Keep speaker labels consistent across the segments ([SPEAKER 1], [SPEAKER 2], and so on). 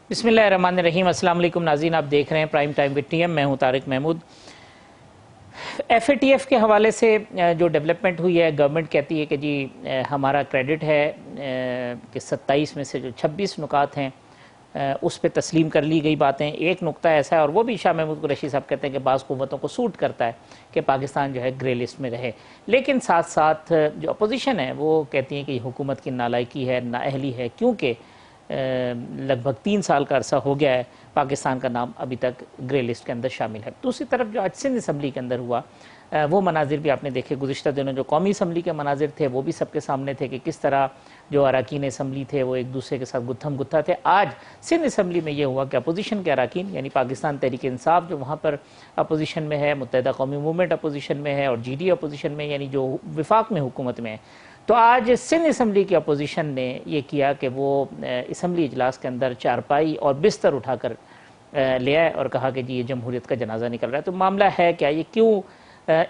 [SPEAKER 1] بسم اللہ الرحمن الرحیم۔ السلام علیکم ناظرین، آپ دیکھ رہے ہیں prime time with T M, میں ہوں Tariq Mahmood. F A T F کے حوالے سے جو ڈیولپمنٹ ہوئی ہے، گورنمنٹ کہتی ہے کہ جی ہمارا کریڈٹ ہے کہ 27 میں سے جو 26 نکات ہیں اس پہ تسلیم کر لی گئی باتیں۔ ایک نقطہ ایسا ہے، اور وہ بھی شاہ محمود قریشی صاحب کہتے ہیں کہ بعض قوتوں کو سوٹ کرتا ہے کہ پاکستان جو ہے گرے لسٹ میں رہے، لیکن ساتھ ساتھ جو اپوزیشن ہے وہ کہتی ہیں کہ یہ حکومت کی نالائکی ہے، نااہلی ہے، کیونکہ لگ بھگ 3 سال کا عرصہ ہو گیا ہے پاکستان کا نام ابھی تک گرے لسٹ کے اندر شامل ہے۔ دوسری طرف جو آج سندھ اسمبلی کے اندر ہوا وہ مناظر بھی آپ نے دیکھے۔ گزشتہ دنوں جو قومی اسمبلی کے مناظر تھے وہ بھی سب کے سامنے تھے کہ کس طرح جو اراکین اسمبلی تھے وہ ایک دوسرے کے ساتھ گتھم گتھا تھے۔ آج سندھ اسمبلی میں یہ ہوا کہ اپوزیشن کے اراکین یعنی پاکستان تحریک انصاف جو وہاں پر اپوزیشن میں ہے، متحدہ قومی موومنٹ اپوزیشن میں ہے، اور جی ڈی اپوزیشن میں یعنی جو وفاق میں حکومت میں ہے، تو آج سندھ اسمبلی کی اپوزیشن نے یہ کیا کہ وہ اسمبلی اجلاس کے اندر چارپائی اور بستر اٹھا کر لے آئے اور کہا کہ جی یہ جمہوریت کا جنازہ نکل رہا ہے۔ تو معاملہ ہے کیا، یہ کیوں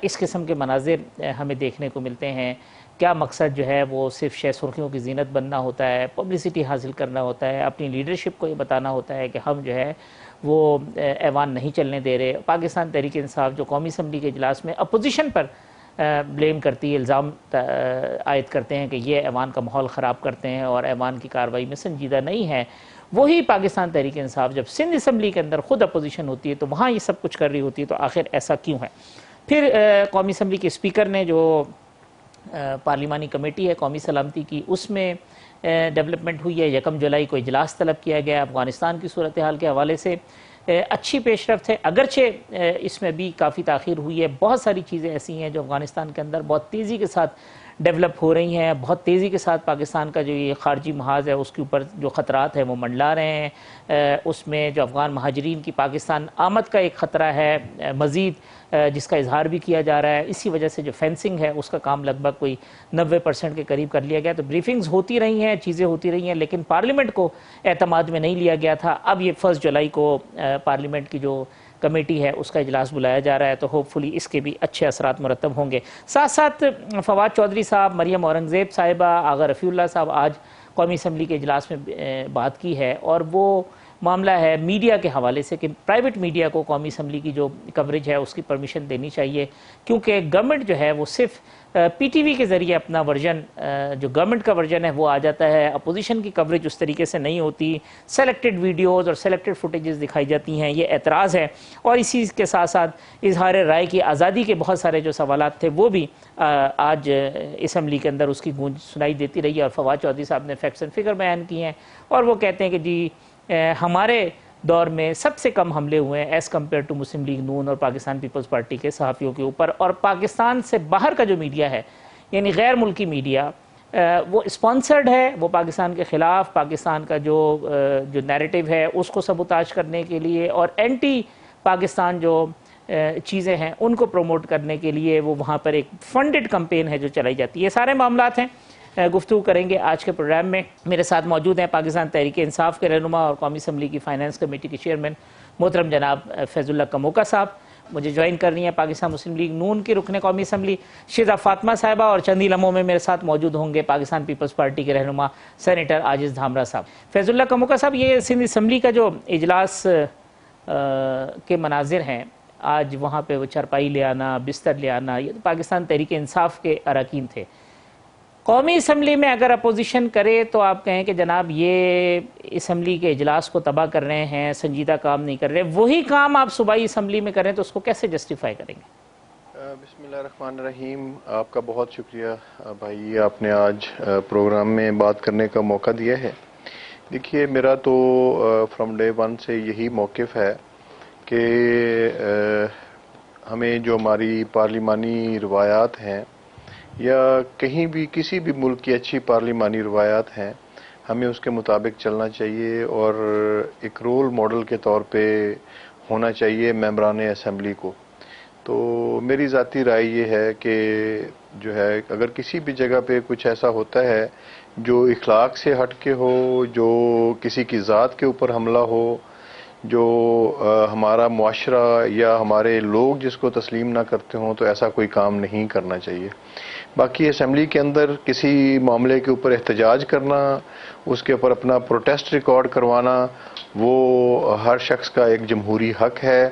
[SPEAKER 1] اس قسم کے مناظر ہمیں دیکھنے کو ملتے ہیں؟ کیا مقصد جو ہے وہ صرف شہ سرخیوں کی زینت بننا ہوتا ہے، پبلسٹی حاصل کرنا ہوتا ہے، اپنی لیڈرشپ کو یہ بتانا ہوتا ہے کہ ہم جو ہے وہ ایوان نہیں چلنے دے رہے؟ پاکستان تحریک انصاف جو قومی اسمبلی کے اجلاس میں اپوزیشن پر بلیم کرتی ہے، الزام عائد کرتے ہیں کہ یہ ایوان کا ماحول خراب کرتے ہیں اور ایوان کی کارروائی میں سنجیدہ نہیں ہے، وہی پاکستان تحریک انصاف جب سندھ اسمبلی کے اندر خود اپوزیشن ہوتی ہے تو وہاں یہ سب کچھ کر رہی ہوتی ہے، تو آخر ایسا کیوں ہے؟ پھر قومی اسمبلی کے اسپیکر نے جو پارلیمانی کمیٹی ہے قومی سلامتی کی، اس میں ڈیولپمنٹ ہوئی ہے۔ 1 جولائی کو اجلاس طلب کیا گیا افغانستان کی صورتحال کے حوالے سے۔ اچھی پیش رفت ہے، اگرچہ اس میں بھی کافی تاخیر ہوئی ہے۔ بہت ساری چیزیں ایسی ہیں جو افغانستان کے اندر بہت تیزی کے ساتھ ڈیولپ ہو رہی ہیں، بہت تیزی کے ساتھ پاکستان کا جو یہ خارجی محاذ ہے اس کے اوپر جو خطرات ہیں وہ منڈلا رہے ہیں۔ اس میں جو افغان مہاجرین کی پاکستان آمد کا ایک خطرہ ہے مزید، جس کا اظہار بھی کیا جا رہا ہے۔ اسی وجہ سے جو فینسنگ ہے اس کا کام لگ بھگ کوئی 90% کے قریب کر لیا گیا۔ تو بریفنگز ہوتی رہی ہیں، چیزیں ہوتی رہی ہیں، لیکن پارلیمنٹ کو اعتماد میں نہیں لیا گیا تھا۔ اب یہ 1 جولائی کو پارلیمنٹ کی جو کمیٹی ہے اس کا اجلاس بلایا جا رہا ہے، تو ہوپ فلی اس کے بھی اچھے اثرات مرتب ہوں گے۔ ساتھ ساتھ فواد چودھری صاحب، مریم اورنگزیب صاحبہ، آغا رفیع اللہ صاحب آج قومی اسمبلی کے اجلاس میں بات کی ہے، اور وہ معاملہ ہے میڈیا کے حوالے سے کہ پرائیویٹ میڈیا کو قومی اسمبلی کی جو کوریج ہے اس کی پرمیشن دینی چاہیے، کیونکہ گورنمنٹ جو ہے وہ صرف پی ٹی وی کے ذریعے اپنا ورژن، جو گورنمنٹ کا ورژن ہے وہ آ جاتا ہے، اپوزیشن کی کوریج اس طریقے سے نہیں ہوتی، سلیکٹڈ ویڈیوز اور سلیکٹڈ فوٹیجز دکھائی جاتی ہیں۔ یہ اعتراض ہے، اور اسی کے ساتھ ساتھ اظہار رائے کی آزادی کے بہت سارے جو سوالات تھے وہ بھی آج اسمبلی کے اندر اس کی گونج سنائی دیتی رہی ہے، اور فواد چودھری صاحب نے فیکٹس اینڈ فگر بیان کیے ہیں، اور وہ کہتے ہیں کہ جی ہمارے دور میں سب سے کم حملے ہوئے ہیں as compared to Muslim League نون اور پاکستان پیپلز پارٹی کے صحافیوں کے اوپر، اور پاکستان سے باہر کا جو میڈیا ہے یعنی غیر ملکی میڈیا وہ اسپانسرڈ ہے، وہ پاکستان کے خلاف پاکستان کا جو نیریٹو ہے اس کو سبوتاج کرنے کے لیے اور اینٹی پاکستان جو چیزیں ہیں ان کو پروموٹ کرنے کے لیے وہ وہاں پر ایک فنڈڈ کمپین ہے جو چلائی جاتی ہے۔ یہ سارے معاملات ہیں، گفتگو کریں گے آج کے پروگرام میں۔ میرے ساتھ موجود ہیں پاکستان تحریک انصاف کے رہنما اور قومی اسمبلی کی فائنانس کمیٹی کے چیئرمین محترم جناب فیض اللہ کموکا صاحب، مجھے جوائن کرنی ہے پاکستان مسلم لیگ نون کی رکن قومی اسمبلی شیزہ فاطمہ صاحبہ، اور چند ہی لمحوں میں میرے ساتھ موجود ہوں گے پاکستان پیپلز پارٹی کے رہنما سینیٹر عاجز دھامرا صاحب۔ فیض اللہ کموکا صاحب، یہ سندھ اسمبلی کا جو اجلاس کے مناظر ہیں آج، وہاں پہ وہ چارپائی لے آنا، بستر لے آنا، یہ تو پاکستان تحریک انصاف کے اراکین تھے۔ قومی اسمبلی میں اگر اپوزیشن کرے تو آپ کہیں کہ جناب یہ اسمبلی کے اجلاس کو تباہ کر رہے ہیں، سنجیدہ کام نہیں کر رہے، وہی کام آپ صوبائی اسمبلی میں کریں تو اس کو کیسے جسٹیفائی کریں گے؟
[SPEAKER 2] بسم اللہ الرحمن الرحیم۔ آپ کا بہت شکریہ بھائی، آپ نے آج پروگرام میں بات کرنے کا موقع دیا ہے۔ دیکھیے، میرا تو فرام ڈے ون سے یہی موقف ہے کہ ہمیں جو ہماری پارلیمانی روایات ہیں یا کہیں بھی کسی بھی ملک کی اچھی پارلیمانی روایات ہیں، ہمیں اس کے مطابق چلنا چاہیے، اور ایک رول ماڈل کے طور پہ ہونا چاہیے ممبران اسمبلی کو۔ تو میری ذاتی رائے یہ ہے کہ جو ہے اگر کسی بھی جگہ پہ کچھ ایسا ہوتا ہے جو اخلاق سے ہٹ کے ہو، جو کسی کی ذات کے اوپر حملہ ہو، جو ہمارا معاشرہ یا ہمارے لوگ جس کو تسلیم نہ کرتے ہوں، تو ایسا کوئی کام نہیں کرنا چاہیے۔ باقی اسمبلی کے اندر کسی معاملے کے اوپر احتجاج کرنا، اس کے اوپر اپنا پروٹیسٹ ریکارڈ کروانا، وہ ہر شخص کا ایک جمہوری حق ہے،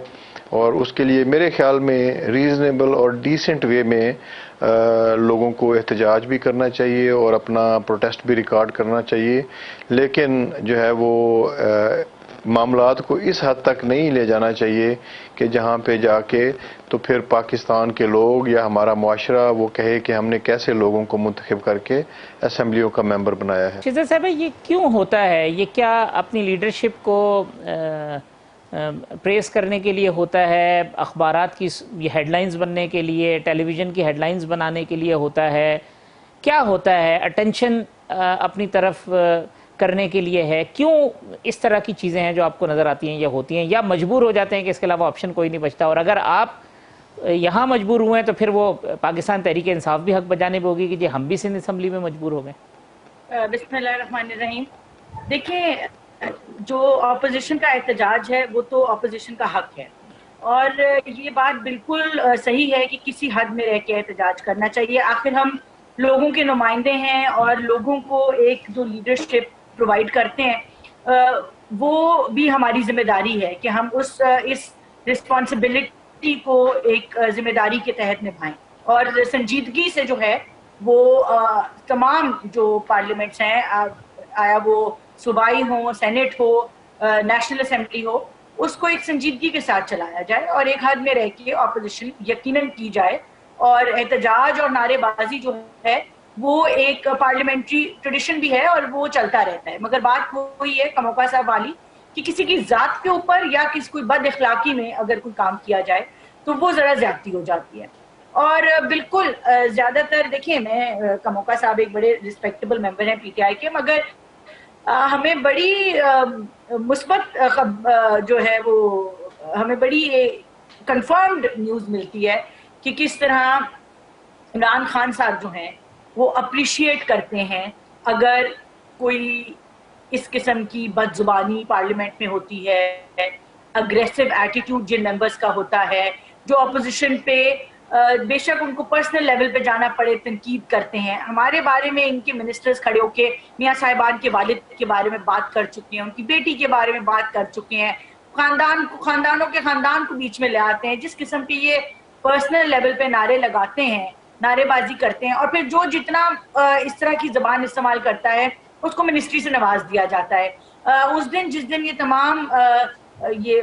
[SPEAKER 2] اور اس کے لیے میرے خیال میں ریزنیبل اور ڈیسنٹ وے میں لوگوں کو احتجاج بھی کرنا چاہیے اور اپنا پروٹیسٹ بھی ریکارڈ کرنا چاہیے، لیکن جو ہے وہ معاملات کو اس حد تک نہیں لے جانا چاہیے کہ جہاں پہ جا کے تو پھر پاکستان کے لوگ یا ہمارا معاشرہ وہ کہے کہ ہم نے کیسے لوگوں کو منتخب کر کے اسمبلیوں کا ممبر بنایا ہے۔
[SPEAKER 1] شہزاد صاحب یہ کیوں ہوتا ہے؟ یہ کیا اپنی لیڈرشپ کو پریس کرنے کے لیے ہوتا ہے، اخبارات کی ہیڈ لائنز بننے کے لیے، ٹیلی ویژن کی ہیڈ لائنز بنانے کے لیے ہوتا ہے؟ کیا ہوتا ہے؟ اٹینشن اپنی طرف کرنے کے لیے ہے؟ کیوں اس طرح کی چیزیں ہیں جو آپ کو نظر آتی ہیں یا ہوتی ہیں، یا مجبور ہو جاتے ہیں کہ اس کے علاوہ آپشن کوئی نہیں بچتا؟ اور اگر آپ یہاں مجبور ہوئے ہیں تو پھر وہ پاکستان تحریک انصاف بھی حق بجانے پہ ہوگی کہ جی ہم بھی سندھ اسمبلی میں مجبور ہو گئے۔
[SPEAKER 3] بسم اللہ الرحمن الرحیم۔ دیکھیں، جو اپوزیشن کا احتجاج ہے وہ تو اپوزیشن کا حق ہے، اور یہ بات بالکل صحیح ہے کہ کسی حد میں رہ کے احتجاج کرنا چاہیے۔ آخر ہم لوگوں کے نمائندے ہیں اور لوگوں کو ایک جو لیڈرشپ پرووائڈ کرتے ہیں وہ بھی ہماری ذمہ داری ہے کہ ہم اس رسپانسبلٹی کو ایک ذمہ داری کے تحت نبھائیں، اور سنجیدگی سے جو ہے وہ تمام جو پارلیمنٹس ہیں، آیا وہ صوبائی ہو، سینٹ ہو، نیشنل اسمبلی ہو، اس کو ایک سنجیدگی کے ساتھ چلایا جائے اور ایک حد میں رہ کے اپوزیشن یقیناً کی جائے، اور احتجاج اور نعرے بازی جو ہے وہ ایک پارلیمنٹری ٹریڈیشن بھی ہے اور وہ چلتا رہتا ہے۔ مگر بات وہی ہے کموکا صاحب والی کہ کسی کی ذات کے اوپر یا کسی کوئی بد اخلاقی میں اگر کوئی کام کیا جائے تو وہ ذرا زیادتی ہو جاتی ہے۔ اور بالکل زیادہ تر دیکھیں، میں کموکا صاحب ایک بڑے رسپیکٹیبل ممبر ہیں پی ٹی آئی کے، مگر ہمیں بڑی مثبت جو ہے وہ ہمیں بڑی کنفرمڈ نیوز ملتی ہے کہ کس طرح عمران خان صاحب جو ہیں وہ اپریشیٹ کرتے ہیں اگر کوئی اس قسم کی بد زبانی پارلیمنٹ میں ہوتی ہے، اگریسو ایٹیٹیوڈ جن ممبرز کا ہوتا ہے، جو اپوزیشن پہ بے شک ان کو پرسنل لیول پہ جانا پڑے تنقید کرتے ہیں۔ ہمارے بارے میں ان کے منسٹرز کھڑے ہو کے میاں صاحبان کے والد کے بارے میں بات کر چکے ہیں، ان کی بیٹی کے بارے میں بات کر چکے ہیں، خاندانوں کے خاندان کو بیچ میں لے آتے ہیں۔ جس قسم کے یہ پرسنل لیول پہ نعرے لگاتے ہیں، نعرے بازی کرتے ہیں، اور پھر جو جتنا اس طرح کی زبان استعمال کرتا ہے اس کو منسٹری سے نواز دیا جاتا ہے۔ اس دن جس دن یہ تمام یہ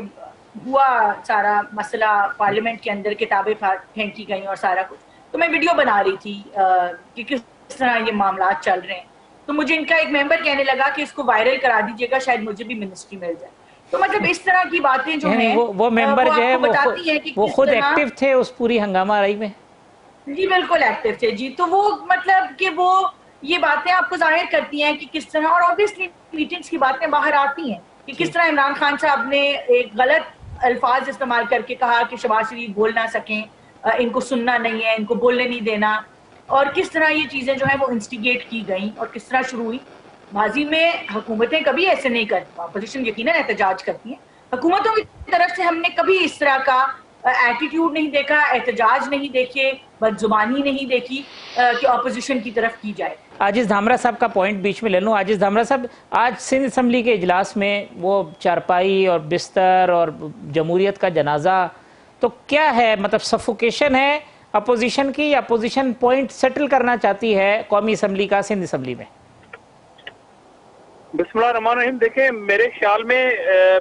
[SPEAKER 3] ہوا سارا مسئلہ پارلیمنٹ کے اندر، کتابیں پھینکی گئیں اور سارا کچھ، تو میں ویڈیو بنا رہی تھی کہ کس طرح یہ معاملات چل رہے ہیں، تو مجھے ان کا ایک ممبر کہنے لگا کہ اس کو وائرل کرا دیجیے گا، شاید مجھے بھی منسٹری مل جائے۔ تو مطلب اس طرح کی باتیں جو ہیں
[SPEAKER 1] وہ ممبر جو ہے
[SPEAKER 3] بتاتی ہیں کہ
[SPEAKER 1] وہ خود ایکٹیو تھے اس پوری ہنگامہ آرائی میں؟
[SPEAKER 3] جی بالکل ایکٹیو تھے جی۔ تو وہ مطلب کہ وہ یہ باتیں آپ کو ظاہر کرتی ہیں کہ کس طرح، اور obviously میٹنگز کی باتیں باہر آتی ہیں کہ کس طرح عمران خان صاحب نے ایک غلط الفاظ استعمال کر کے کہا کہ شہباز شریف بول نہ سکیں، ان کو سننا نہیں ہے، ان کو بولنے نہیں دینا، اور کس طرح یہ چیزیں جو ہیں وہ انسٹیگیٹ کی گئیں اور کس طرح شروع ہوئی۔ ماضی میں حکومتیں کبھی ایسے نہیں کرتی، اپوزیشن یقیناً احتجاج کرتی ہیں، حکومتوں کی طرف سے ہم نے کبھی اس طرح کا ایٹیٹیوڈ نہیں دیکھا، احتجاج نہیں دیکھے، بد زبانی نہیں دیکھی کہ اپوزیشن کی طرف کی جائے۔
[SPEAKER 1] عاجز دھامرا صاحب کا پوائنٹ بیچ میں لے لوں۔ عاجز دھامرا صاحب، آج سندھ اسمبلی کے اجلاس میں وہ چارپائی اور بستر اور جمہوریت کا جنازہ، تو کیا ہے؟ مطلب سفوکیشن ہے اپوزیشن کی، یا اپوزیشن پوائنٹ سیٹل کرنا چاہتی ہے قومی اسمبلی کا سندھ اسمبلی میں؟
[SPEAKER 4] بسم اللہ الرحمن الرحیم۔ دیکھیں، میرے خیال میں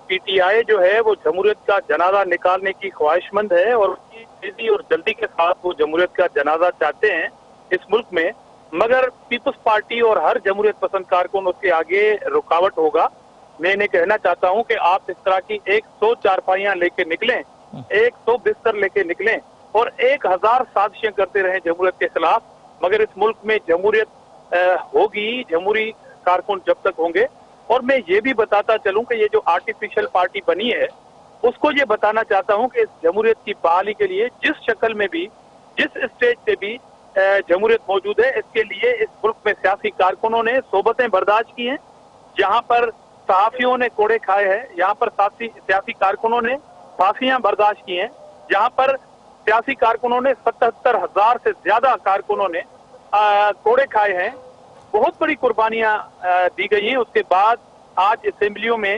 [SPEAKER 4] پی ٹی آئی جو ہے وہ جمہوریت کا جنازہ نکالنے کی خواہش مند ہے، اور اس کی تیزی اور جلدی کے ساتھ وہ جمہوریت کا جنازہ چاہتے ہیں اس ملک میں، مگر پیپلز پارٹی اور ہر جمہوریت پسند کارکن اس کے آگے رکاوٹ ہوگا۔ میں انہیں کہنا چاہتا ہوں کہ آپ اس طرح کی 100 چارپائیاں لے کے نکلیں، 100 بستر لے کے نکلیں اور 1000 سازشیں کرتے رہیں جمہوریت کے خلاف، مگر اس ملک میں جمہوریت ہوگی، جمہوری کارکن جب تک ہوں گے۔ اور میں یہ بھی بتاتا چلوں کہ یہ جو آرٹیفیشل پارٹی بنی ہے، اس کو یہ بتانا چاہتا ہوں کہ اس جمہوریت کی بحالی کے لیے جس شکل میں بھی، جس اسٹیج پہ بھی جمہوریت موجود ہے، اس کے لیے اس ملک میں سیاسی کارکنوں نے صحبتیں برداشت کی ہیں، جہاں پر صحافیوں نے کوڑے کھائے ہیں، یہاں پر سیاسی کارکنوں نے پھانسیاں برداشت کی ہیں، جہاں پر سیاسی کارکنوں نے 77,000 سے زیادہ کارکنوں نے کوڑے کھائے ہیں، بہت بڑی قربانیاں دی گئی ہیں۔ اس کے بعد آج اسمبلیوں میں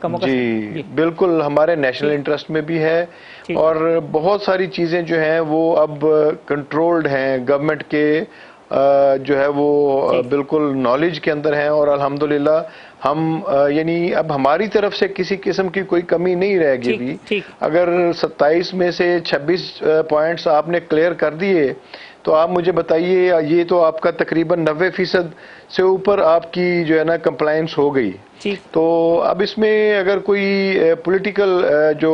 [SPEAKER 2] جی بالکل ہمارے نیشنل انٹرسٹ میں بھی ہے، اور بہت ساری چیزیں جو ہیں وہ اب کنٹرولڈ ہیں گورنمنٹ کے، جو ہے وہ بالکل نالج کے اندر ہیں، اور الحمدللہ ہم یعنی اب ہماری طرف سے کسی قسم کی کوئی کمی نہیں رہ گی بھی۔ اگر 27 میں سے 26 پوائنٹس آپ نے کلیئر کر دیے تو آپ مجھے بتائیے، یہ تو آپ کا تقریباً 90% سے اوپر آپ کی جو ہے نا کمپلائنس ہو گئی۔ تو اب اس میں اگر کوئی پولیٹیکل جو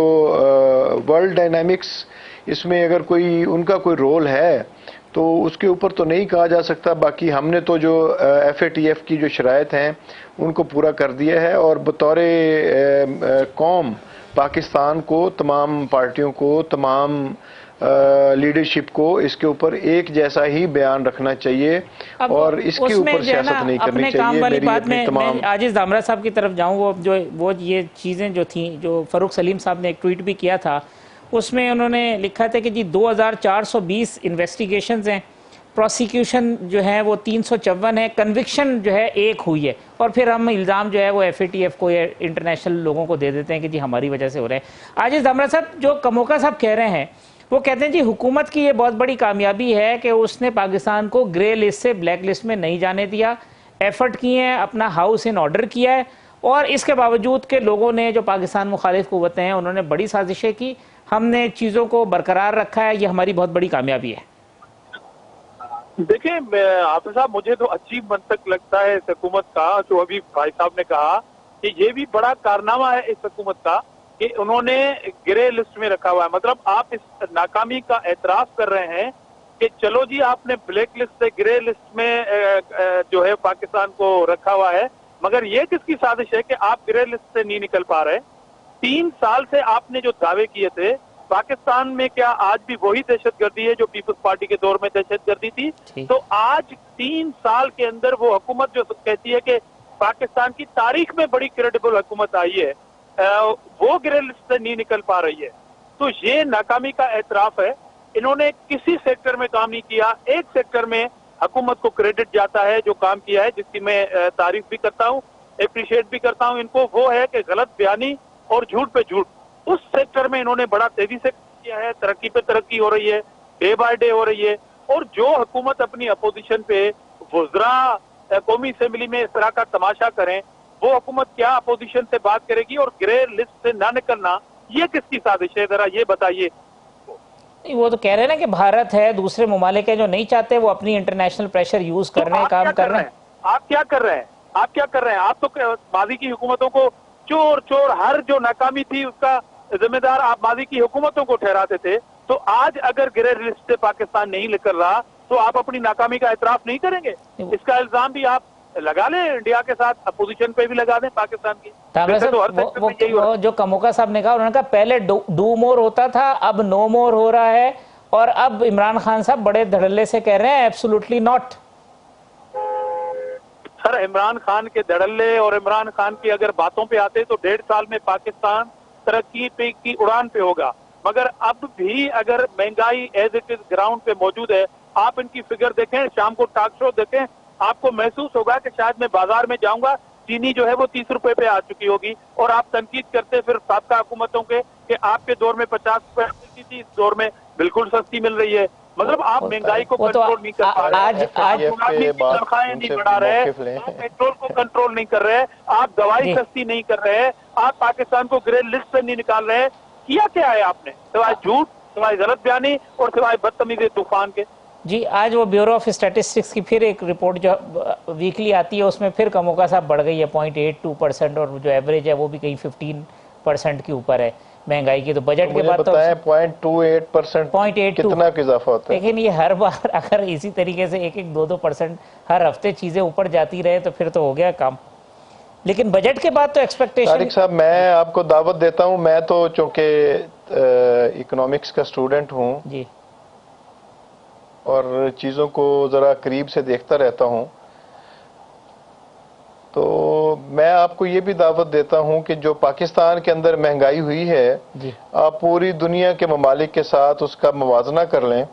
[SPEAKER 2] ورلڈ ڈائنامکس، اس میں اگر کوئی ان کا کوئی رول ہے تو اس کے اوپر تو نہیں کہا جا سکتا۔ باقی ہم نے تو جو FATF کی جو شرائط ہیں ان کو پورا کر دیا ہے، اور بطور قوم پاکستان کو، تمام پارٹیوں کو، تمام لیڈرشپ کو اس کے اوپر ایک جیسا ہی بیان رکھنا چاہیے، اور اس کے اوپر سیاست نہیں کرنی چاہیے۔ میری اپنی تمام
[SPEAKER 1] عاجز دامرا صاحب کی طرف جاؤں، وہ یہ چیزیں جو تھیں، جو فاروق سلیم صاحب نے ایک ٹویٹ بھی کیا تھا، اس میں انہوں نے لکھا تھا کہ جی 2420 انویسٹیگیشنز ہیں، پروسیکیوشن جو ہے وہ 354 ہے، کنوکشن جو ہے 1 ہوئی ہے، اور پھر ہم الزام جو ہے وہ FATF کو یا انٹرنیشنل لوگوں کو دے دیتے ہیں کہ جی ہماری وجہ سے ہو رہے ہیں۔ عاجز دامرا صاحب، جو کموکا صاحب کہہ رہے ہیں وہ کہتے ہیں جی حکومت کی یہ بہت بڑی کامیابی ہے کہ اس نے پاکستان کو گرے لسٹ سے بلیک لسٹ میں نہیں جانے دیا، ایفرٹ کیے ہیں، اپنا ہاؤس ان آرڈر کیا ہے، اور اس کے باوجود کہ لوگوں نے، جو پاکستان مخالف قوتیں ہیں، انہوں نے بڑی سازشیں کی، ہم نے چیزوں کو برقرار رکھا ہے، یہ ہماری بہت بڑی کامیابی ہے۔
[SPEAKER 4] دیکھیں حافظ صاحب، مجھے تو عجیب منطق لگتا ہے اس حکومت کا، جو ابھی بھائی صاحب نے کہا کہ یہ بھی بڑا کارنامہ ہے اس حکومت کا کہ انہوں نے گرے لسٹ میں رکھا ہوا ہے۔ مطلب آپ اس ناکامی کا اعتراف کر رہے ہیں کہ چلو جی آپ نے بلیک لسٹ سے گرے لسٹ میں جو ہے پاکستان کو رکھا ہوا ہے، مگر یہ کس کی سازش ہے کہ آپ گرے لسٹ سے نہیں نکل پا رہے؟ 3 سال سے آپ نے جو دعوے کیے تھے، پاکستان میں کیا آج بھی وہی دہشت گردی ہے جو پیپلز پارٹی کے دور میں دہشت گردی تھی؟ تو آج 3 سال کے اندر وہ حکومت جو کہتی ہے کہ پاکستان کی تاریخ میں بڑی کریڈیبل حکومت آئی ہے، وہ گرے لسٹ سے نہیں نکل پا رہی ہے۔ تو یہ ناکامی کا اعتراف ہے۔ انہوں نے کسی سیکٹر میں کام نہیں کیا، ایک سیکٹر میں حکومت کو کریڈٹ جاتا ہے جو کام کیا ہے، جس کی میں تعریف بھی کرتا ہوں، اپریشیٹ بھی کرتا ہوں ان کو، وہ ہے کہ غلط بیانی اور جھوٹ پہ جھوٹ۔ اس سیکٹر میں انہوں نے بڑا تیزی سے کیا ہے، ترقی پہ ترقی ہو رہی ہے، ڈے بائی ڈے ہو رہی ہے، اور جو حکومت اپنی اپوزیشن پہ وزراء قومی اسمبلی میں اس طرح کا تماشا کریں، وہ حکومت کیا اپوزیشن سے بات کرے گی؟ اور گرے لسٹ سے نہ نکلنا یہ کس کی سازش ہے، ذرا یہ بتائیے۔
[SPEAKER 1] وہ تو کہہ رہے ہیں نا کہ بھارت ہے، دوسرے ممالک ہیں جو نہیں چاہتے، وہ اپنی انٹرنیشنل پریشر یوز کر رہے ہیں، کام کر رہے ہیں۔
[SPEAKER 4] آپ کیا کر رہے ہیں؟ آپ کیا کر رہے ہیں؟ آپ تو ماضی کی حکومتوں کو چور ہر جو ناکامی تھی اس کا ذمہ دار آپ ماضی کی حکومتوں کو ٹھہراتے تھے۔ تو آج اگر گرے لسٹ سے پاکستان نہیں نکل رہا تو آپ اپنی ناکامی کا اعتراف نہیں کریں گے؟ اس کا الزام بھی آپ لگا لیں، انڈیا کے ساتھ اپوزیشن پہ بھی لگا دیں پاکستان کی۔
[SPEAKER 1] وہ جو کموکا صاحب نے کہا، انہوں نے کہا پہلے ڈو مور ہوتا تھا، اب نو مور ہو رہا ہے، اور اب عمران خان صاحب بڑے دھڑلے سے کہہ رہے ہیں ایبسولوٹلی ناٹ۔
[SPEAKER 4] سر، عمران خان کے دھڑلے اور عمران خان کی اگر باتوں پہ آتے تو 1.5 سال میں پاکستان ترقی پہ کی اڑان پہ ہوگا، مگر اب بھی اگر مہنگائی ایز اٹ از گراؤنڈ پہ موجود ہے، آپ ان کی فگر دیکھیں، شام کو ٹاک شو دیکھیں، آپ کو محسوس ہوگا کہ شاید میں بازار میں جاؤں گا، چینی جو ہے وہ 30 روپے پہ آ چکی ہوگی، اور آپ تنقید کرتے پھر سابقہ حکومتوں کے کہ آپ کے دور میں 50 روپے ملتی تھی، اس دور میں بالکل سستی مل رہی ہے۔ مطلب آپ مہنگائی کو کنٹرول نہیں کر پا رہے، تنخواہیں نہیں بڑھا رہے، آپ پیٹرول کو کنٹرول نہیں کر رہے، آپ دوائی سستی نہیں کر رہے، آپ پاکستان کو گرے لسٹ سے نہیں نکال رہے۔ کیا ہے آپ نے سوائے جھوٹ، سوائے غلط بیانی اور سوائے بدتمیزی طوفان کے؟
[SPEAKER 1] جی آج وہ بیورو آف اسٹیٹسٹکس کی پھر ایک رپورٹ جو ویکلی آتی ہے، اس میں پھر کموکا صاحب بڑھ گئی ہے 0.82%، اور جو ایوریج ہے وہ بھی کہیں 15% کے اوپر ہے مہنگائی کی۔ تو بجٹ کے بعد تو
[SPEAKER 2] 0.28% کتنا اضافہ ہوتا ہے؟
[SPEAKER 1] لیکن یہ ہر بار اگر اسی طریقے سے 1-2% ہر ہفتے چیزیں اوپر جاتی رہے تو پھر تو ہو گیا کام۔ لیکن بجٹ کے بعد تو ایکسپیکٹیشن۔
[SPEAKER 2] طارق صاحب، میں آپ کو دعوت دیتا ہوں، میں تو چونکہ اکنامکس کا اسٹوڈنٹ ہوں
[SPEAKER 1] جی،
[SPEAKER 2] اور چیزوں کو ذرا قریب سے دیکھتا رہتا ہوں، تو میں آپ کو یہ بھی دعوت دیتا ہوں کہ جو پاکستان کے اندر مہنگائی ہوئی ہے، آپ پوری دنیا کے ممالک کے ساتھ اس کا موازنہ کر لیں۔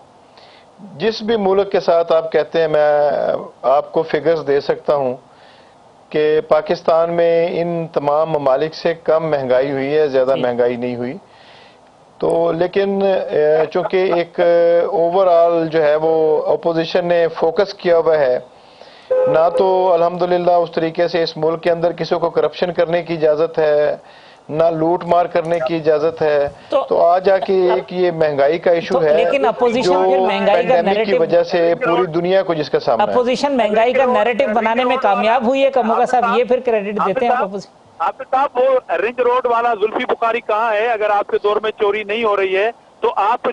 [SPEAKER 2] جس بھی ملک کے ساتھ آپ کہتے ہیں میں آپ کو فگرز دے سکتا ہوں، کہ پاکستان میں ان تمام ممالک سے کم مہنگائی ہوئی ہے، زیادہ مہنگائی نہیں ہوئی. تو لیکن چونکہ ایک اوور آل جو ہے وہ اپوزیشن نے فوکس کیا ہوا ہے، نہ تو الحمدللہ اس طریقے سے اس ملک کے اندر کسی کو کرپشن کرنے کی اجازت ہے، نہ لوٹ مار کرنے کی اجازت ہے. تو آج آ کے ایک یہ مہنگائی کا ایشو ہے
[SPEAKER 1] لیکن اپوزیشن
[SPEAKER 2] جو
[SPEAKER 1] پھر مہنگائی کا
[SPEAKER 2] پینڈیمک کی وجہ سے پوری دنیا کو جس کا سامنا ہے.
[SPEAKER 1] اپوزیشن مہنگائی کا نیریٹو بنانے میں کامیاب ہوئی ہے. کموکا صاحب یہ پھر کریڈٹ دیتے ہیں
[SPEAKER 4] آپ صاحب وہ رنگ روڈ والا زلفی بخاری کہاں ہے؟ اگر آپ کے دور میں چوری نہیں ہو رہی ہے تو آپ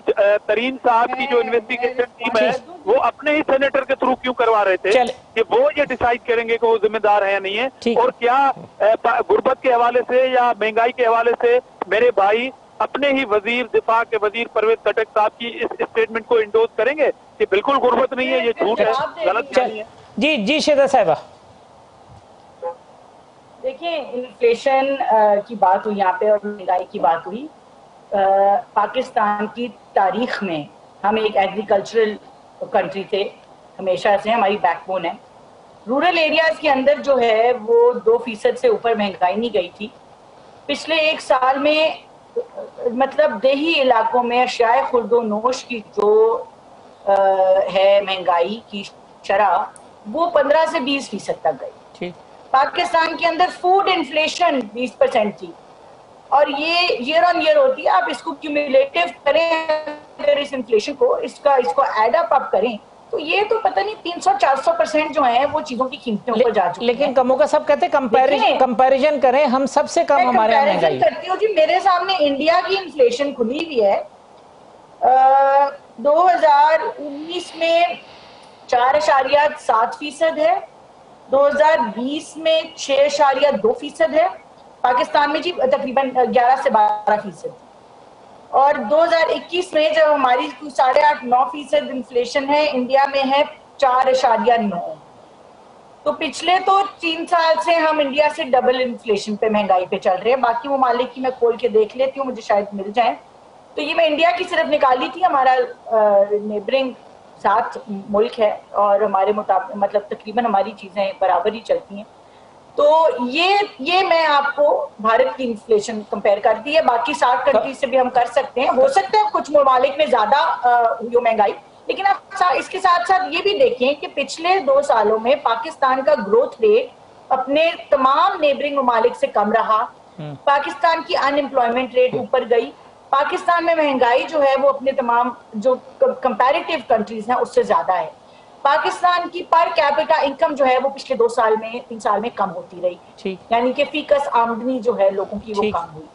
[SPEAKER 4] ترین صاحب کی جو انویسٹیگیشن ٹیم ہے وہ اپنے ہی سینیٹر کے تھرو کیوں کروا رہے تھے کہ وہ یہ ڈیسائیڈ کریں گے کہ وہ ذمہ دار ہے یا نہیں ہے؟ اور کیا غربت کے حوالے سے یا مہنگائی کے حوالے سے میرے بھائی اپنے ہی وزیر دفاع کے وزیر پرویز خٹک صاحب کی اس اسٹیٹمنٹ کو انڈوز کریں گے کہ بالکل غربت نہیں ہے، یہ جھوٹ ہے، غلط نہیں ہے؟
[SPEAKER 1] جی شہزاد صاحبہ.
[SPEAKER 3] دیکھیں، انفلیشن کی بات ہوئی یہاں پہ اور مہنگائی کی بات ہوئی. پاکستان کی تاریخ میں ہم ایک ایگریکلچرل کنٹری تھے ہمیشہ سے، ہماری بیک بون ہے. رورل ایریاز کے اندر جو ہے وہ 2% سے اوپر مہنگائی نہیں گئی تھی. پچھلے ایک سال میں مطلب دیہی علاقوں میں اشیاء خورد و نوش کی جو ہے مہنگائی کی شرح وہ 15 سے 20% تک گئی. پاکستان کے اندر فوڈ انفلیشن 20% تھی اور یہ ایئر آن ایئر ہوتی ہے. آپ اس کو کیومولیٹو کریں، اگر اس انفلیشن کو اس کو ایڈ اپ کریں تو یہ تو پتہ نہیں 300-400% جو ہیں وہ چیزوں کی قیمتیں اوپر جا چکی ہیں.
[SPEAKER 1] لیکن کموکا صاحب کہتے ہیں کمپیریزن کریں، ہم سب سے کم ہمارے یہاں مہنگائی
[SPEAKER 3] کرتی ہوں. جی میرے سامنے انڈیا کی انفلیشن کھلی ہوئی ہے. 2019 میں 4.7% ہے، 2020 میں 6.2% ہے. پاکستان میں جی تقریباً 11 سے 12%. اور 2021 میں جب ہماری 8.5-9% انفلیشن ہے، انڈیا میں ہے 4.9. تو پچھلے تو 3 سال سے ہم انڈیا سے ڈبل انفلیشن پہ مہنگائی پہ چل رہے ہیں. باقی ممالک کی میں کھول کے دیکھ لیتی ہوں، مجھے شاید مل جائیں. تو یہ میں انڈیا کی صرف نکالی تھی. ہمارا نیبرنگ 7 ملک ہے اور ہمارے مطابق مطلب تقریباً ہماری چیزیں برابر ہی چلتی ہیں. تو یہ میں آپ کو بھارت کی انفلیشن کمپیئر کرتی ہے. باقی 60 کنٹریز سے بھی ہم کر سکتے ہیں. ہو سکتا ہے کچھ ممالک میں زیادہ ہوئی مہنگائی، لیکن آپ اس کے ساتھ ساتھ یہ بھی دیکھیں کہ پچھلے 2 سالوں میں پاکستان کا گروتھ ریٹ اپنے تمام نیبرنگ ممالک سے کم رہا. پاکستان کی ان امپلائمنٹ ریٹ اوپر گئی. پاکستان میں مہنگائی جو ہے وہ اپنے تمام جو کمپیریٹیو کنٹریز ہیں اس سے زیادہ ہے. پاکستان کی پر کیپٹا انکم جو ہے وہ پچھلے 2 سال میں 3 سال میں کم ہوتی رہی، یعنی کہ فی کس آمدنی جو ہے لوگوں کی وہ کم ہوئی.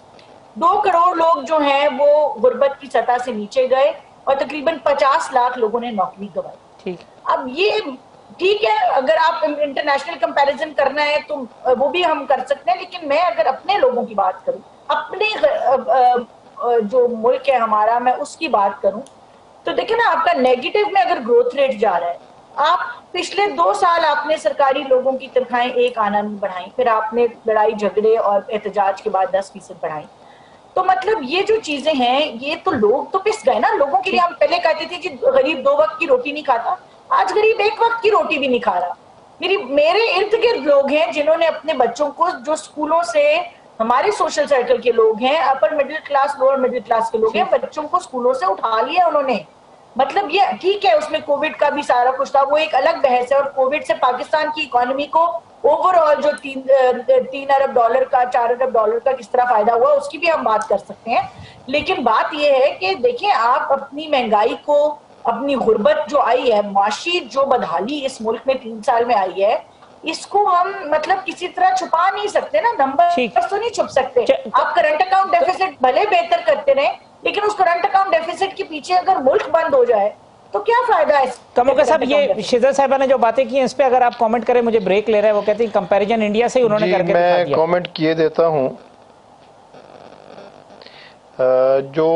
[SPEAKER 3] 2 کروڑ لوگ جو ہیں وہ غربت کی سطح سے نیچے گئے اور تقریباً 50 لاکھ لوگوں نے نوکری گنوائی. اب یہ ٹھیک ہے، اگر آپ انٹرنیشنل کمپیریزن کرنا ہے تو وہ بھی ہم کر سکتے ہیں، لیکن میں اگر اپنے لوگوں کی بات کروں، اپنے جو ملک ہے ہمارا، میں اس کی بات کروں تو دیکھیں نا، آپ کا نیگیٹو میں اگر گروتھ ریٹ جا رہا ہے، آپ پچھلے 2 سال آپ نے سرکاری لوگوں کی تنخواہیں 1 آنا نہیں بڑھائیں، پھر آپ نے لڑائی جھگڑے اور احتجاج کے بعد 10% بڑھائیں. تو مطلب یہ جو چیزیں ہیں یہ تو لوگ تو پس گئے نا. لوگوں کے لیے ہم پہلے کہتے تھے کہ غریب 2 وقت کی روٹی نہیں کھاتا، آج غریب 1 وقت کی روٹی بھی نہیں کھا رہا. میرے ارد گرد لوگ ہیں جنہوں نے اپنے بچوں کو، جو سکولوں سے ہمارے سوشل سرکل کے لوگ ہیں، upper middle class lower middle class کے لوگ ہیں، بچوں کو سکولوں سے اٹھا لیا انہوں نے. مطلب یہ ٹھیک ہے، اس میں کووڈ کا بھی سارا کچھ تھا، وہ ایک الگ بحث ہے. اور کووڈ سے پاکستان کی اکانومی کو اوور آل جو $3 ارب کا $4 ارب کا کس طرح فائدہ ہوا اس کی بھی ہم بات کر سکتے ہیں. لیکن بات یہ ہے کہ دیکھیں، آپ اپنی مہنگائی کو، اپنی غربت جو آئی ہے، معاشی جو بدحالی اس ملک میں 3 سال میں آئی ہے، اس کو ہم مطلب کسی طرح چھپا نہیں سکتے نا. نمبر تو نہیں چھپ سکتے. آپ کرنٹ اکاؤنٹ ڈیفیسٹ بھلے بہتر کرتے رہیں، لیکن اس کرنٹ اکاؤنٹ ڈیفیسٹ کے پیچھے اگر ملک بند ہو جائے تو کیا فائدہ ہے؟
[SPEAKER 1] کموکا صاحب، یہ شہزاد صاحبہ نے جو باتیں کی ہیں اس پہ اگر آپ کامنٹ کریں. مجھے بریک لے رہا ہے، وہ کہتے ہیں کمپیریزن انڈیا سے انہوں نے کر کے دکھا دیا.
[SPEAKER 2] میں کامنٹ کیے دیتا ہوں. جو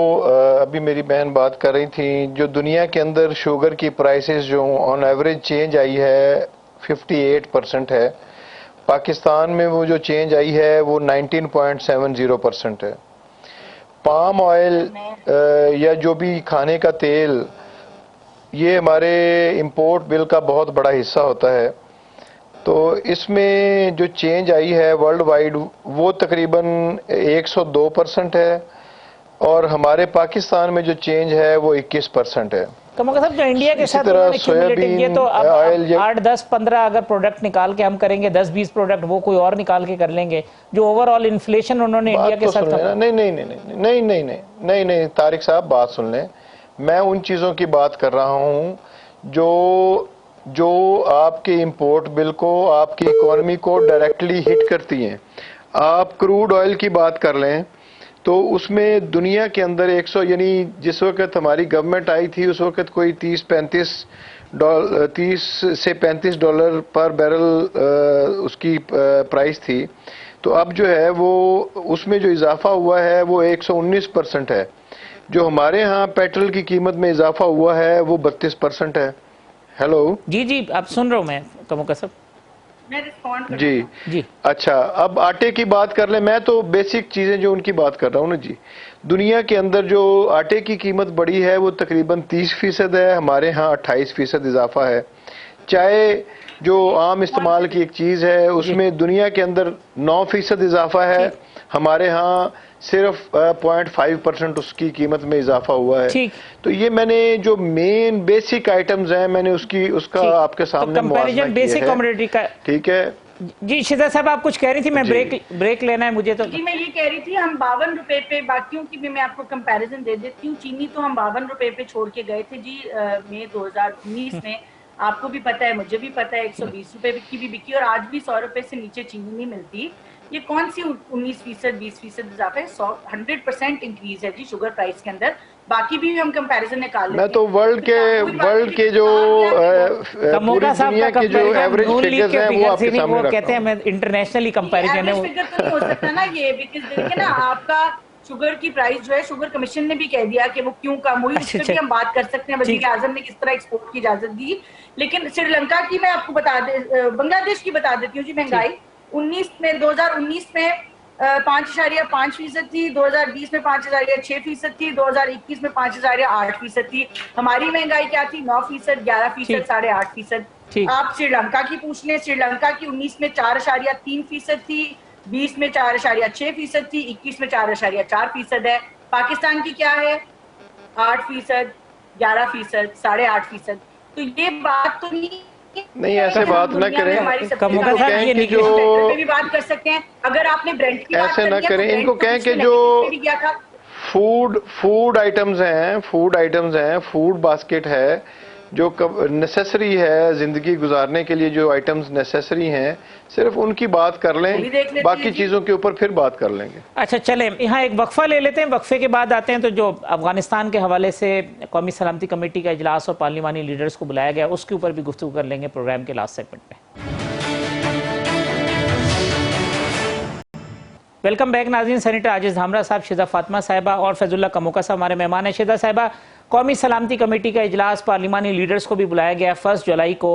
[SPEAKER 2] ابھی میری بہن بات کر رہی تھی، جو دنیا کے اندر شوگر کی پرائسز جو آن ایوریج چینج آئی ہے 58% ہے، پاکستان میں وہ جو چینج آئی ہے وہ 19.70% ہے. پام آئل یا جو بھی کھانے کا تیل، یہ ہمارے امپورٹ بل کا بہت بڑا حصہ ہوتا ہے. تو اس میں جو چینج آئی ہے ورلڈ وائڈ وہ تقریباً 102% ہے، اور ہمارے پاکستان میں جو چینج ہے وہ 21% ہے۔
[SPEAKER 1] کموکا صاحب جو انڈیا کے
[SPEAKER 2] اسی
[SPEAKER 1] ساتھ
[SPEAKER 2] طرح
[SPEAKER 1] انہوں نے cumulative، یہ تو اب
[SPEAKER 2] آئل
[SPEAKER 1] 8 10 15 اگر پروڈکٹ نکال کے ہم کریں گے، 10 20 پروڈکٹ وہ کوئی اور نکال کے کر لیں گے، جو اوور آل انفلیشن انہوں نے انڈیا
[SPEAKER 2] بات
[SPEAKER 1] کے
[SPEAKER 2] تو
[SPEAKER 1] ساتھ
[SPEAKER 2] سن لینا، نہیں طارق صاحب بات سن لیں، میں ان چیزوں کی بات کر رہا ہوں جو آپ کے امپورٹ بل کو، آپ کی اکانومی کو ڈائریکٹلی ہٹ کرتی ہیں۔ آپ کروڈ آئل کی بات کر لیں تو اس میں دنیا کے اندر 100، یعنی جس وقت ہماری گورنمنٹ آئی تھی اس وقت کوئی 30 سے 35 ڈالر پر بیرل اس کی پرائس تھی، تو اب جو ہے وہ اس میں جو اضافہ ہوا ہے وہ 119% ہے۔ جو ہمارے ہاں پیٹرول کی قیمت میں اضافہ ہوا ہے وہ 32% ہے۔ ہیلو
[SPEAKER 1] جی اب سن رہا ہوں میں کموکا صاحب۔
[SPEAKER 3] میں رسپونڈ کروں
[SPEAKER 2] جی
[SPEAKER 1] جی
[SPEAKER 2] اچھا، اب آٹے کی بات کر لیں، میں تو بیسک چیزیں جو ان کی بات کر رہا ہوں نا جی۔ دنیا کے اندر جو آٹے کی قیمت بڑھی ہے وہ تقریباً 30% ہے، ہمارے ہاں 28% اضافہ ہے۔ چائے جو عام استعمال کی ایک چیز ہے اس میں دنیا کے اندر 9% اضافہ ہے، ہمارے ہاں صرف 0.5% اس کی قیمت میں اضافہ ہوا ہے۔
[SPEAKER 1] ٹھیک،
[SPEAKER 2] تو یہ میں نے جو مین بیسک آئٹمز ہیں میں نے اس کا آپ کے سامنے موازنہ کیا
[SPEAKER 1] بیسک
[SPEAKER 2] ہے،
[SPEAKER 1] کموڈیٹی کا۔
[SPEAKER 2] ٹھیک ہے
[SPEAKER 1] جی شہزاد صاحب آپ کچھ کہہ رہی تھی، میں بریک لینا ہے مجھے تو۔
[SPEAKER 3] جی میں یہ کہہ رہی تھی ہم 52 روپے پہ، باقیوں کی بھی میں آپ کو کمپیریزن دے دیتی ہوں۔ چینی تو ہم 52 روپے پہ چھوڑ کے گئے تھے جی مئی 2019 میں، آپ کو بھی پتہ ہے مجھے بھی پتہ ہے 120 روپے کی بھی بکی، اور آج بھی 100 روپے سے نیچے چینی نہیں ملتی۔ یہ کون سی 19% 20% اضافہ ہے؟ 100% انکریز ہے جی شوگر پرائس کے اندر۔ باقی بھی ہم کمپیریزن نکال لیتے ہیں۔
[SPEAKER 2] میں تو ورلڈ کے جو پوری دنیا کے جو ایوریج فگرز ہیں وہ آپ کے سامنے رکھتا
[SPEAKER 1] کہتے ہیں
[SPEAKER 2] ہوں۔
[SPEAKER 1] میں انٹرنیشنلی کمپیریزن ہے
[SPEAKER 3] ایوریج فگر تو نہیں ہو سکتا نا یہ، بیکاز دیکھیں نا آپ کا شوگر کی پرائس جو ہے، شوگر کمیشن نے بھی کہہ دیا کہ وہ کیوں کم ہوئی، اس پہ بھی ہم بات کر سکتے ہیں، وزیر اعظم نے کس طرح ایکسپورٹ کی اجازت دی۔ لیکن سری لنکا کی میں آپ کو بنگلہ دیش کی بتا دیتی ہوں جی۔ مہنگائی 2019 میں 5.5% تھی، 2020 میں 5.6% تھی، 2021 میں 5.8% تھی۔ ہماری مہنگائی کیا تھی؟ 9%، 11%، 8.5%۔ آپ سری لنکا کی پوچھ لیں، سری لنکا کی 19 میں 4.3% تھی، 20 میں 4.6% تھی، 21 میں 4.4% ہے۔ پاکستان کی کیا ہے؟ 8%، 11%، 8.5%۔ تو یہ بات تو
[SPEAKER 2] نہیں ایسے بات نہ کریں،
[SPEAKER 3] بھی بات کر سکتے ہیں۔ اگر آپ نے برینڈ کی بات
[SPEAKER 2] ایسے نہ کریں، ان کو کہیں کہ جو فوڈ آئٹمز ہیں، فوڈ باسکٹ ہے جو نیسیسری ہے زندگی گزارنے کے لیے، جو آئٹمز نیسیسری ہیں صرف ان کی بات کر لیں، باقی چیزوں کے اوپر پھر بات کر لیں گے۔
[SPEAKER 1] اچھا چلیں یہاں ایک وقفہ لے لیتے ہیں، وقفے کے بعد آتے ہیں تو جو افغانستان کے حوالے سے قومی سلامتی کمیٹی کا اجلاس اور پارلیمانی لیڈرز کو بلایا گیا اس کے اوپر بھی گفتگو کر لیں گے پروگرام کے لاسٹ سیگمنٹ میں۔ ویلکم بیک ناظرین، سینیٹر عاجز دھامرا صاحب، شہزاد فاطمہ صاحبہ اور فیض اللہ کموکا صاحب ہمارے مہمان ہیں۔ شہزاد صاحبہ، قومی سلامتی کمیٹی کا اجلاس پارلیمانی لیڈرز کو بھی بلایا گیا، 1 جولائی کو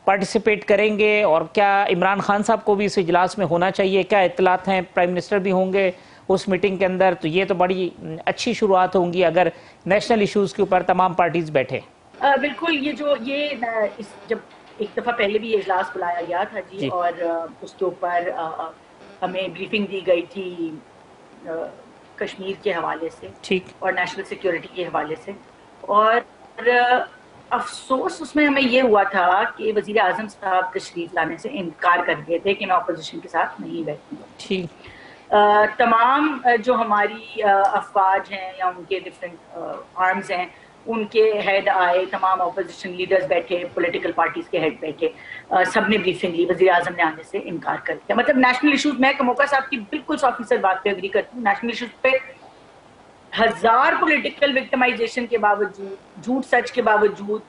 [SPEAKER 1] پارٹیسپیٹ کریں گے، اور کیا عمران خان صاحب کو بھی اس اجلاس میں ہونا چاہیے؟ کیا اطلاعات ہیں؟ پرائم منسٹر بھی ہوں گے اس میٹنگ کے اندر، تو یہ تو بڑی اچھی شروعات ہوں گی اگر نیشنل ایشوز کے اوپر تمام پارٹیز بیٹھے۔
[SPEAKER 3] بالکل، جب ایک دفعہ پہلے بھی یہ اجلاس بلایا گیا تھا جی، اور اس کے اوپر ہمیں بریفنگ دی گئی تھی کشمیر کے حوالے سے اور نیشنل سیکیورٹی کے حوالے سے، اور افسوس اس میں ہمیں یہ ہوا تھا کہ وزیر اعظم صاحب تشریف لانے سے انکار کر گئے تھے کہ میں اپوزیشن کے ساتھ نہیں بیٹھوں گا۔ تمام جو ہماری افواج ہیں یا ان کے ڈفرینٹ آرمز ہیں، ان کے ہیڈ آئے، تمام اپوزیشن لیڈرز بیٹھے، پولیٹیکل پارٹیز کے ہیڈ بیٹھے، سب نے بریفنگ لی، وزیر اعظم نے آنے سے انکار کر دیا۔ مطلب نیشنل ایشوز، میں کموکا صاحب کی بالکل 100% بات پہ اگری کرتی ہوں، نیشنل ایشوز پہ ہزار پولیٹیکل وکٹمائزیشن کے باوجود، جھوٹ سچ کے باوجود،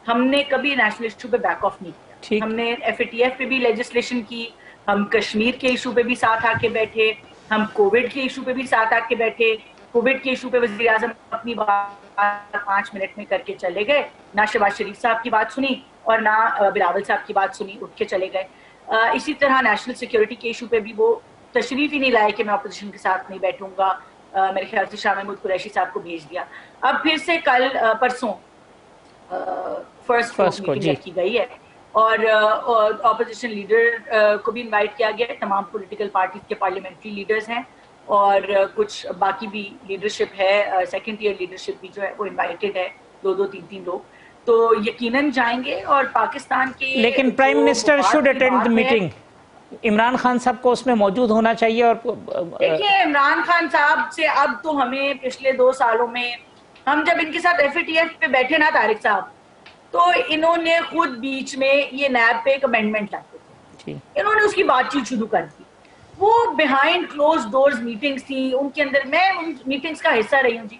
[SPEAKER 3] ہم نے کبھی نیشنل ایشو پہ بیک آف نہیں کیا۔ ہم نے ایف اے ٹی ایف پہ بھی لیجسلیشن کی، ہم کشمیر کے ایشو پہ بھی ساتھ آ کے بیٹھے، ہم کووڈ کے ایشو پہ بھی ساتھ آ کے بیٹھے۔ کووڈ کے ایشو پہ وزیر اعظم اپنی بات 5 منٹ میں کر کے چلے گئے، نہ شہباز شریف صاحب کی بات سنی اور نہ بلاول صاحب کی بات سنی، اٹھ کے چلے گئے۔ اسی طرح نیشنل سیکیورٹی کے ایشو پہ بھی وہ تشریف ہی نہیں لائے کہ میں اپوزیشن کے ساتھ نہیں بیٹھوں گا، میرے خیال سے شاہ محمود قریشی صاحب کو بھیج دیا۔ اب پھر سے کل پرسوں فرسٹ کو میٹنگ رکھی گئی ہے، اور اپوزیشن لیڈر کو بھی انوائٹ کیا گیا ہے. تمام پولیٹیکل پارٹیز کے پارلیمنٹری لیڈرز ہیں اور کچھ باقی بھی لیڈرشپ ہے, سیکنڈ ایئر لیڈرشپ بھی جو ہے وہ انوائٹیڈ ہے, 2-3 لوگ, تو یقیناً جائیں گے. اور پاکستان کے
[SPEAKER 1] لیکن prime minister should attend the meeting, Imran Khan صاحب کو اس میں موجود ہونا چاہیے. اور
[SPEAKER 3] دیکھیے عمران خان صاحب سے اب تو ہمیں پچھلے 2 سالوں میں, ہم جب ان کے ساتھ FATF پہ بیٹھے نا طارق صاحب, تو انہوں نے خود بیچ میں یہ نیب پہ ایک امینڈمنٹ لاتے تھے, انہوں نے اس کی بات چیت شروع کر دی. وہ بیہائنڈ کلوز ڈورز میٹنگز تھیں, ان کے اندر میں ان میٹنگز کا حصہ رہی ہوں جی.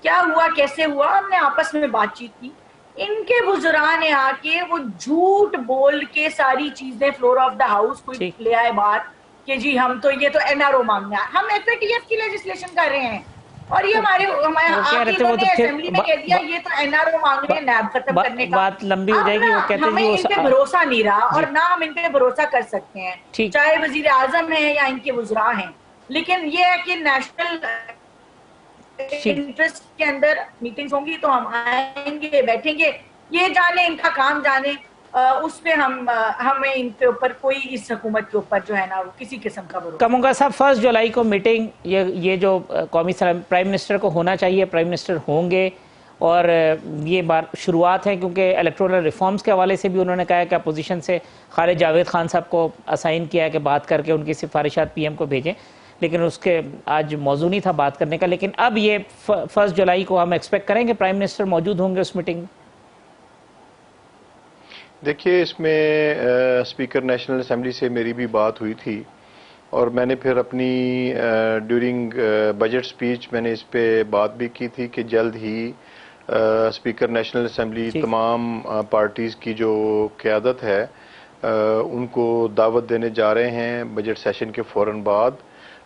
[SPEAKER 3] کیا ہوا, کیسے ہوا, ہم نے آپس میں بات چیت کی. ان کے وزراء نے آ کے وہ جھوٹ بول کے ساری چیزیں فلور آف دا ہاؤس کوئی لے آئے بات کہ جی ہم تو یہ تو NRO مانگنا ہے. ہم FATF کی لیجسلیشن کر رہے ہیں اور یہ ہمارے اسمبلی میں کہہ دیا یہ تو NRO مانگ رہے ہیں نیب ختم کرنے کا.
[SPEAKER 1] بات لمبی ہو جائے گی. وہ کہتے ہیں
[SPEAKER 3] ہمیں ان پہ بھروسہ نہیں رہا اور نہ ہم ان پہ بھروسہ کر سکتے ہیں, چاہے وزیر اعظم ہیں یا ان کے وزراء ہیں. لیکن یہ ہے کہ نیشنل انٹرسٹ کے اندر میٹنگز ہوں گی تو ہم آئیں گے, بیٹھیں گے, یہ جانے ان کا کام جانے, اس پہ ہمیں ان کے اوپر کوئی اس حکومت کے اوپر جو ہے نا وہ کسی قسم کا بھروسہ.
[SPEAKER 1] کمونگا صاحب 1 جولائی کو میٹنگ, یہ جو قومی پرائم منسٹر کو ہونا چاہیے, پرائم منسٹر ہوں گے. اور یہ بات شروعات ہے کیونکہ الیکٹورل ریفارمز کے حوالے سے بھی انہوں نے کہا ہے کہ اپوزیشن سے خالد جاوید خان صاحب کو اسائن کیا ہے کہ بات کر کے ان کی سفارشات PM کو بھیجیں, لیکن اس کے آج موضوع نہیں تھا بات کرنے کا. لیکن اب یہ 1 جولائی کو ہم ایکسپیکٹ کریں کہ پرائم منسٹر موجود ہوں گے اس میٹنگ میں.
[SPEAKER 2] دیکھیے اس میں اسپیکر نیشنل اسمبلی سے میری بھی بات ہوئی تھی اور میں نے پھر اپنی ڈیورنگ بجٹ سپیچ میں نے اس پہ بات بھی کی تھی کہ جلد ہی اسپیکر نیشنل اسمبلی تمام پارٹیز کی جو قیادت ہے ان کو دعوت دینے جا رہے ہیں بجٹ سیشن کے فوراً بعد,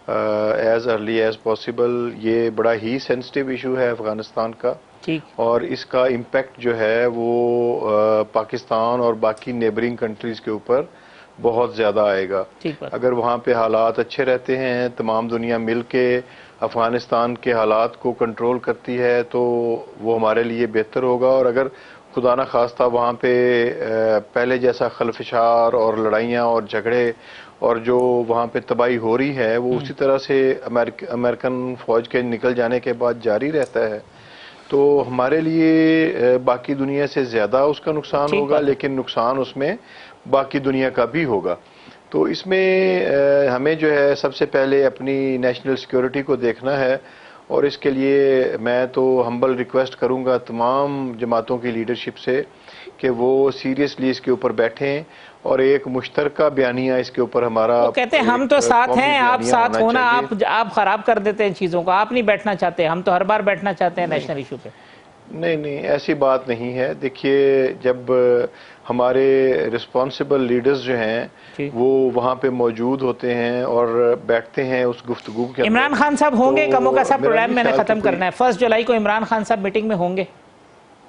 [SPEAKER 2] ایز ارلی ایز پاسبل. یہ بڑا ہی سینسٹیو ایشو ہے افغانستان کا اور اس کا امپیکٹ جو ہے وہ پاکستان اور باقی نیبرنگ کنٹریز کے اوپر بہت زیادہ آئے گا. اگر وہاں پہ حالات اچھے رہتے ہیں, تمام دنیا مل کے افغانستان کے حالات کو کنٹرول کرتی ہے تو وہ ہمارے لیے بہتر ہوگا. اور اگر خدا نہ خواستہ وہاں پہ پہلے جیسا خلفشار اور لڑائیاں اور جھگڑے اور جو وہاں پہ تباہی ہو رہی ہے وہ اسی طرح سے امریکن فوج کے نکل جانے کے بعد جاری رہتا ہے تو ہمارے لیے باقی دنیا سے زیادہ اس کا نقصان ہوگا, لیکن نقصان اس میں باقی دنیا کا بھی ہوگا. تو اس میں ہمیں جو ہے سب سے پہلے اپنی نیشنل سیکیورٹی کو دیکھنا ہے اور اس کے لیے میں تو ہمبل ریکویسٹ کروں گا تمام جماعتوں کی لیڈرشپ سے کہ وہ سیریسلی اس کے اوپر بیٹھیں اور ایک مشترکہ بیانیہ اس کے اوپر ہمارا.
[SPEAKER 1] وہ کہتے ہیں ہم تو ساتھ ہیں, آپ ساتھ ہونا, آپ خراب کر دیتے ہیں چیزوں کو, آپ نہیں بیٹھنا چاہتے, ہم تو ہر بار بیٹھنا چاہتے ہیں نیشنل ایشو پہ.
[SPEAKER 2] نہیں ایسی بات نہیں ہے. دیکھیے جب ہمارے رسپانسبل لیڈرز جو ہیں وہ وہاں پہ موجود ہوتے ہیں اور بیٹھتے ہیں اس گفتگو کے.
[SPEAKER 1] عمران خان صاحب ہوں گے کموکا صاحب, پروگرام میں نے ختم کرنا ہے, 1 جولائی کو عمران خان صاحب میٹنگ میں ہوں گے.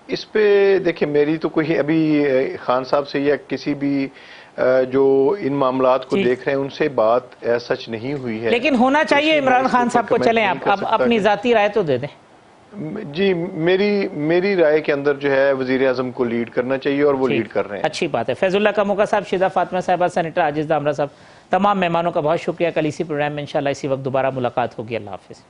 [SPEAKER 2] اس پہ دیکھیں میری تو کوئی ابھی خان صاحب سے یا کسی بھی جو ان معاملات کو دیکھ رہے ہیں ان سے بات سچ نہیں ہوئی ہے,
[SPEAKER 1] لیکن ہونا چاہیے عمران خان صاحب کو. چلیں آپ اپنی ذاتی رائے تو دے دیں.
[SPEAKER 2] جی میری رائے کے اندر جو ہے وزیر اعظم کو لیڈ کرنا چاہیے اور وہ لیڈ کر رہے ہیں.
[SPEAKER 1] اچھی بات ہے. فیض اللہ کموکا صاحب, شیدا فاطمہ صاحبہ, سینیٹر عاجز دامرا صاحب, تمام مہمانوں کا بہت شکریہ. کل اسی پروگرام میں انشاءاللہ اسی وقت دوبارہ ملاقات ہوگی. اللہ حافظ.